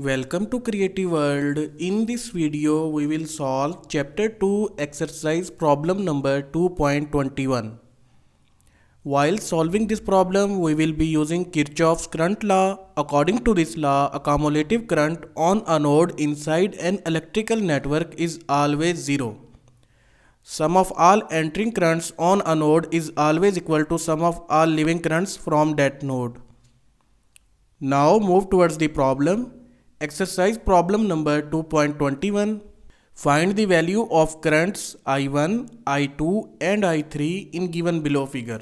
Welcome to Creative World. In this video, we will solve Chapter 2 exercise problem number 2.21. While solving this problem, we will be using Kirchoff's current law. According to this law, a cumulative current on a node inside an electrical network is always zero. Sum of all entering currents on a node is always equal to sum of all leaving currents from that node. Now move towards the problem. Exercise problem number 2.21. Find the value of currents I1, I2 and I3 in given below figure.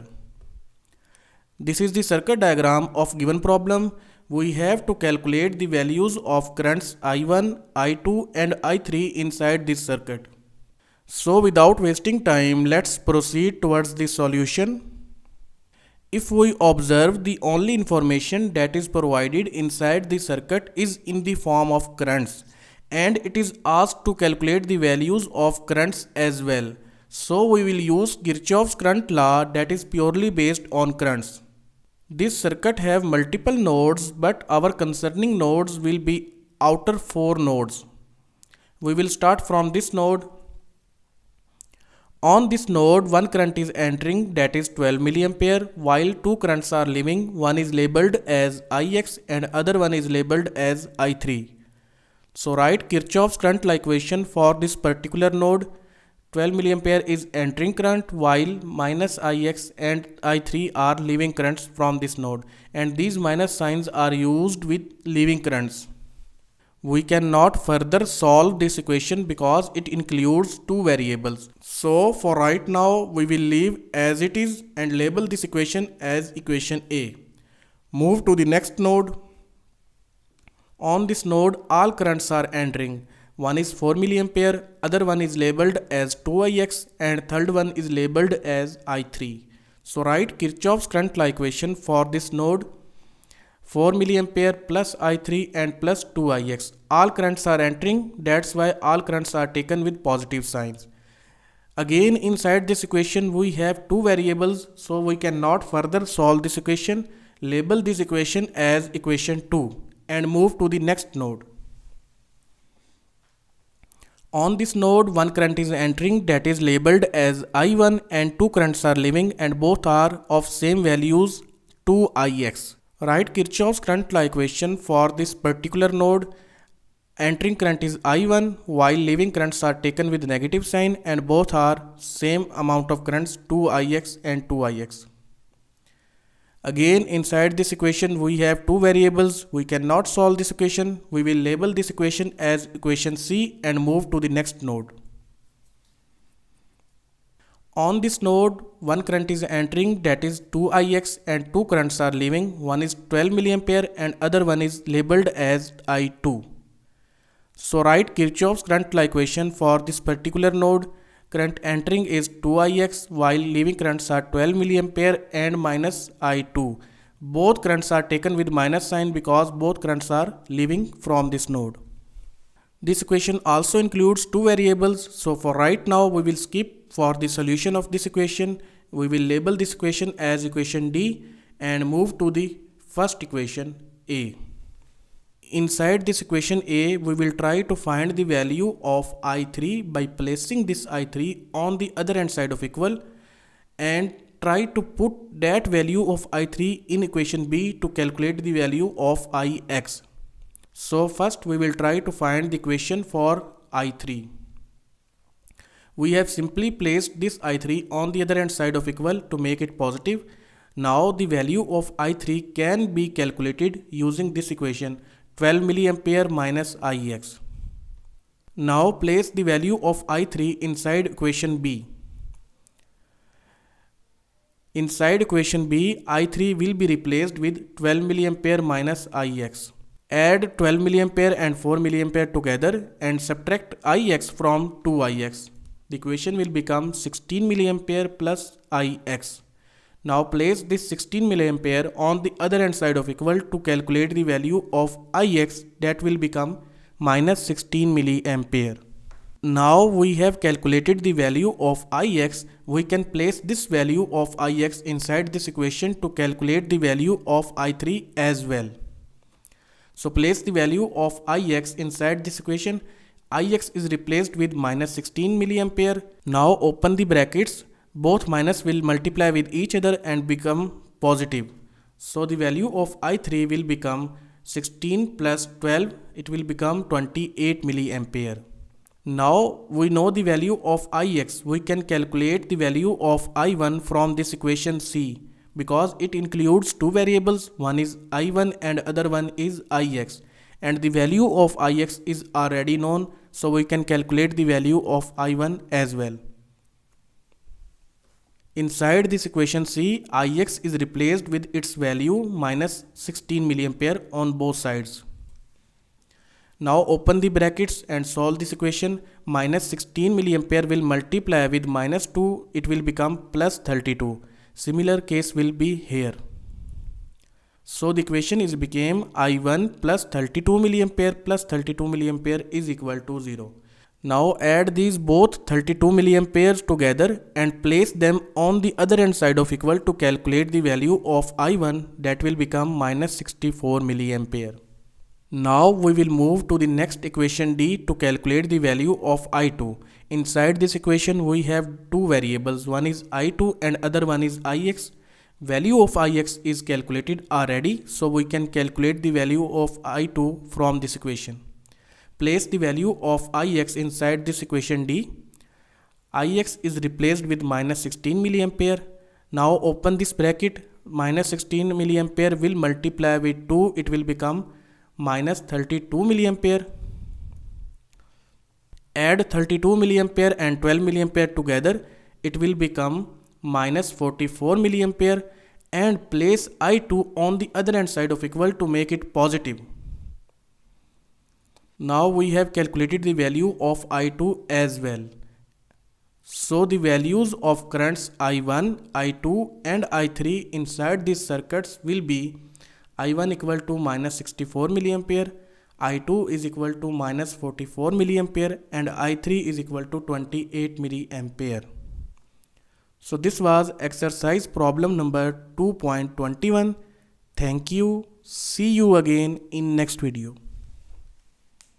This is the circuit diagram of given problem. We have to calculate the values of currents I1, I2 and I3 inside this circuit. So without wasting time, let's proceed towards the solution. If we observe, the only information that is provided inside the circuit is in the form of currents, and it is asked to calculate the values of currents as well. So we will use Kirchoff's current law that is purely based on currents. This circuit have multiple nodes, but our concerning nodes will be outer 4 nodes. We will start from this node. On this node, one current is entering, that is 12 mA, while two currents are leaving. One is labeled as Ix and other one is labeled as I3. So write Kirchoff's current law equation for this particular node. 12 mA is entering current, while minus Ix and I3 are leaving currents from this node, and these minus signs are used with leaving currents. We cannot further solve this equation because it includes two variables. So for right now, we will leave as it is and label this equation as equation A. Move to the next node. On this node, all currents are entering. One is 4 mA, other one is labeled as 2Ix and third one is labeled as I3. So write Kirchoff's current law equation for this node. 4 mA plus I3 and plus 2Ix. All currents are entering, that's why all currents are taken with positive signs. Again, inside this equation we have two variables, so we cannot further solve this equation. Label this equation as equation 2 and move to the next node. On this node, one current is entering, that is labeled as I1 and two currents are leaving and both are of same values 2Ix. Write Kirchoff's current law equation for this particular node. Entering current is I1 while leaving currents are taken with negative sign and both are same amount of currents 2Ix and 2Ix. Again, inside this equation we have two variables. We cannot solve this equation. We will label this equation as equation C and move to the next node. On this node, one current is entering, that is 2Ix and two currents are leaving. One is 12 mA and other one is labeled as I2. So write Kirchoff's current law equation for this particular node. Current entering is 2Ix while leaving currents are 12 mA and minus I2. Both currents are taken with minus sign because both currents are leaving from this node. This equation also includes two variables, so for right now we will skip for the solution of this equation. We will label this equation as equation D and move to the first equation A. Inside this equation A, we will try to find the value of I3 by placing this I3 on the other hand side of equal and try to put that value of I3 in equation B to calculate the value of Ix. So first we will try to find the equation for I3. We have simply placed this I3 on the other hand side of equal to make it positive. Now the value of I3 can be calculated using this equation 12 mA minus Ix. Now place the value of I3 inside equation B. Inside equation B, I3 will be replaced with 12 mA minus Ix. Add 12 mA and 4 mA together and subtract Ix from 2Ix. The equation will become 16 mA plus Ix. Now place this 16 mA on the other hand side of equal to calculate the value of Ix, that will become minus 16 mA. Now we have calculated the value of Ix. We can place this value of Ix inside this equation to calculate the value of I3 as well. So place the value of Ix inside this equation. Ix is replaced with minus 16 milliampere. Now open the brackets. Both minus will multiply with each other and become positive. So the value of I3 will become 16 plus 12. It will become 28 milliampere. Now we know the value of Ix. We can calculate the value of I1 from this equation C, because it includes two variables. One is I1 and other one is Ix, and the value of Ix is already known, so we can calculate the value of I1 as well. Inside this equation C, Ix is replaced with its value minus 16 milliampere on both sides. Now open the brackets and solve this equation. Minus 16 milliampere will multiply with minus 2, it will become plus 32. Similar case will be here. So the equation is became I1 plus 32 milliampere is equal to 0. Now add these both 32 milliamperes together and place them on the other hand side of equal to calculate the value of I1, that will become minus 64 milliampere. Now we will move to the next equation D to calculate the value of I2. Inside this equation we have two variables, one is I2 and other one is Ix. Value of Ix is calculated already, so we can calculate the value of I2 from this equation. Place the value of Ix inside this equation D. Ix is replaced with minus 16 milliampere. Now open this bracket. Minus 16 milliampere will multiply with 2, it will become minus 32 milliampere. Add 32 milliampere and 12 milliampere together, it will become minus 44 milliampere, and place I2 on the other hand side of equal to make it positive. Now we have calculated the value of I2 as well. So the values of currents I1, I2 and I3 inside these circuits will be I1 equal to minus 64 milliampere, I2 is equal to minus 44 milliampere, and I3 is equal to 28 milliampere. So this was exercise problem number 2.21. Thank you. See you again in next video.